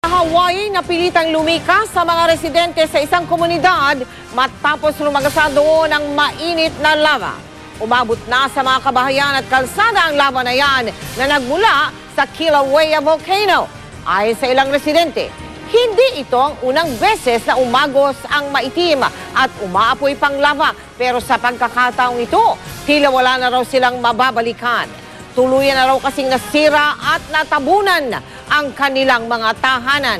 Hawaii napilitang lumikas sa mga residente sa isang komunidad matapos lumagasa doon ang mainit na lava. Umabot na sa mga kabahayan at kalsada ang lava na yan na nagmula sa Kilauea Volcano. Ayon sa ilang residente, hindi ito ang unang beses na umagos ang maitim at umaapoy pang lava. Pero sa pagkakataong ito, tila wala na raw silang mababalikan. Tuluyan na raw kasing nasira at natabunan ang kanilang mga tahanan.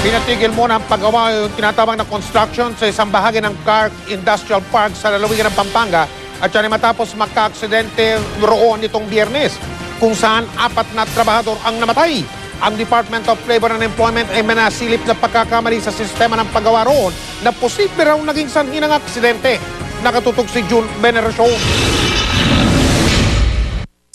Pinatigil muna ang paggawa yung tinatawag na construction sa isang bahagi ng Clark Industrial Park sa lalawigan ng Pampanga at yan ay matapos magka-aksidente roon nitong Biyernes kung saan 4 na trabahador ang namatay. Ang Department of Labor and Employment ay manasilip na pagkakamali sa sistema ng paggawa roon na posible raw naging sanhi ng aksidente. Nakatutok si June Veneracion.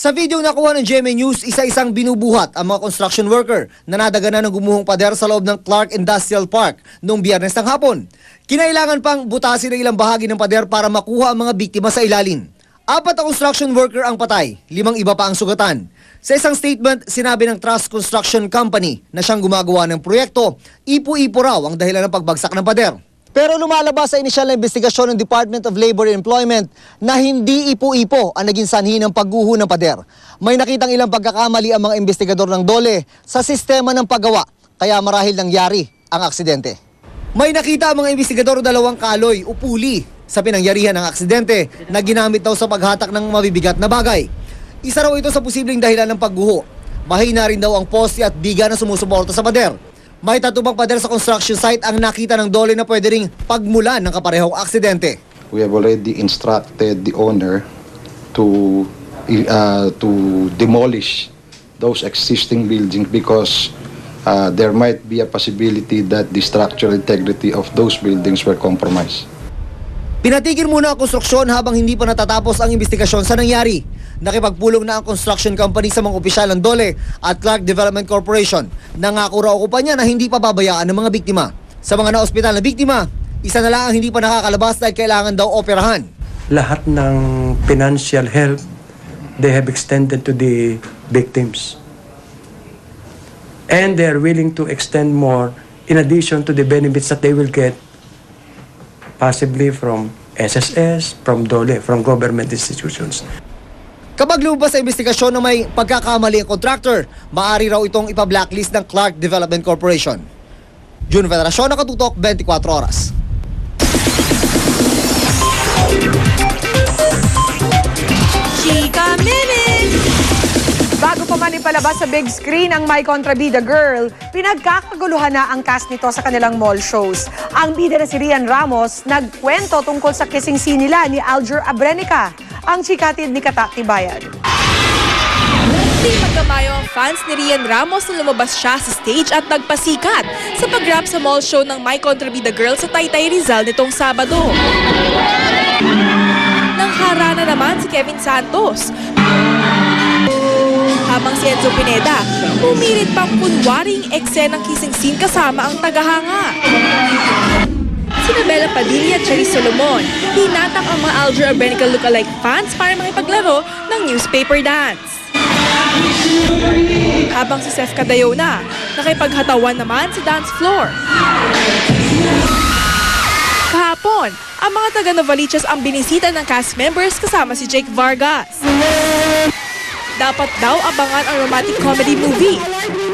Sa video nakuha ng GMA News, isa-isang binubuhat ang mga construction worker na nadaganan ng gumuhong pader sa loob ng Clark Industrial Park noong Biyernes ng hapon. Kinailangan pang butasin ang ilang bahagi ng pader para makuha ang mga biktima sa ilalim. 4 na construction worker ang patay, 5 iba pa ang sugatan. Sa isang statement, sinabi ng Trust Construction Company na siyang gumagawa ng proyekto, ipo-ipo raw ang dahilan ng pagbagsak ng pader. Pero lumalabas sa inisyal na investigasyon ng Department of Labor and Employment na hindi ipo-ipo ang naging sanhi ng pagguho ng pader. May nakitang ilang pagkakamali ang mga investigador ng DOLE sa sistema ng paggawa, kaya marahil nangyari ang aksidente. May nakita ang mga investigador 2 kaloy o puli sa pinangyarihan ng aksidente na ginamit daw sa paghatak ng mabibigat na bagay. Isa raw ito sa posibleng dahilan ng pagguho. Mahina rin daw ang poste at biga na sumusuporta sa pader. May 3 pang pader sa construction site ang nakita ng DOLE na pwede ring pagmulan ng kaparehong aksidente. We have already instructed the owner to demolish those existing buildings because there might be a possibility that the structural integrity of those buildings were compromised. Pinatigil muna ang konstruksyon habang hindi pa natatapos ang investigasyon sa nangyari. Nakipagpulong na ang construction company sa mga opisyal ng DOLE at Clark Development Corporation. Nangako raw kumpanya na hindi pa babayaan ng mga biktima. Sa mga na-ospital na biktima, isa na lang ang hindi pa nakakalabas dahil kailangan daw operahan. Lahat ng financial help they have extended to the victims. And they are willing to extend more in addition to the benefits that they will get possibly from SSS, from DOLE, from government institutions. Kapag lumabas sa investigasyon na may pagkakamali ang contractor, maaari raw itong ipa-blacklist ng Clark Development Corporation. June Veneracion, Nakatutok, 24 Oras. Chika Minute! Bago pa man ipalabas sa big screen ang My Contrabida Girl, pinagkakaguluhan na ang cast nito sa kanilang mall shows. Ang bida na si Rian Ramos nagkwento tungkol sa kissing scene nila ni Aljur Abrenica, ang chikatid ni Kata Tibayan. Di magkamayo ang fans ni Rian Ramos na lumabas siya sa stage at nagpasikat sa pag-rap sa mall show ng My Contrabida Girl sa Taytay Rizal nitong Sabado. Nangharana naman si Kevin Santos, habang si Enzo Pineda pumilit pang kunwaring eksenang kissing scene kasama ang tagahanga. Sina Bella Padilla at Charis Solomon hinatak ang mga Aljur Abrenica lookalike fans para makipaglaro ng newspaper dance. Habang si Seth Cadayona nakipaghatawan naman sa dance floor. Kahapon, ang mga taga-Novaliches ang binisita ng cast members kasama si Jake Vargas. Dapat daw abangan ang romantic comedy movie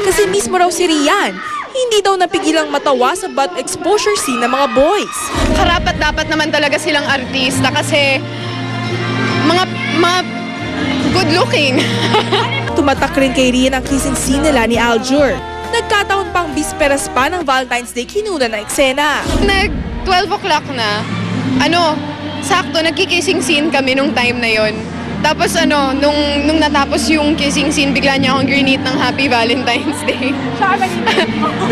kasi mismo raw si Rian hindi daw napigilang matawa sa butt exposure scene ng mga boys. Karapat-dapat naman talaga silang artista kasi mga good-looking. Tumatak rin kay Rian ang kissing scene nila ni Aljur. Nagkataon pang bisperas pa ng Valentine's Day kinuna na eksena. 12 o'clock na, sakto nagkikissing scene kami nung time na yon. Tapos nung natapos yung kissing scene, bigla niya akong grenade ng Happy Valentine's Day.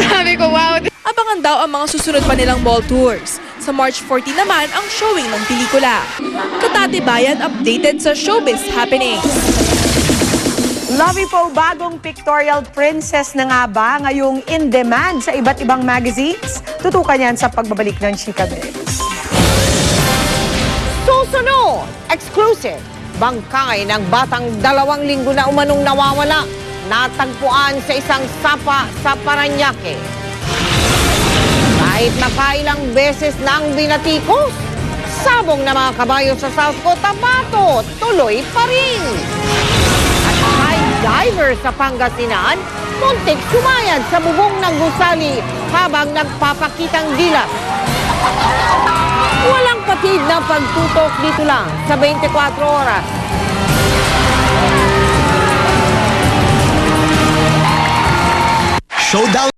Sabi ko, wow. Abangan daw ang mga susunod pa nilang mall tours. Sa March 14 naman ang showing ng pelikula. Katatibayan updated sa showbiz happenings. Lovey po, bagong pictorial princess na nga ba ngayong in demand sa iba't ibang magazines? Tutukan yan sa pagbabalik ng Chika Minute. Susunod, exclusive, bangkay ng batang 2 linggo na umanong nawawala. natagpuan sa isang sapa sa Parañaque. Kahit nakailang beses nang binatikos, sabong na mga kabayo sa South Cotabato, tuloy pa rin. At high diver sa Pangasinan, muntik sumayad sa bubong ng gusali habang nagpapakitang dilat. Walang patid na pagtutok dito lang sa 24 oras. Showdown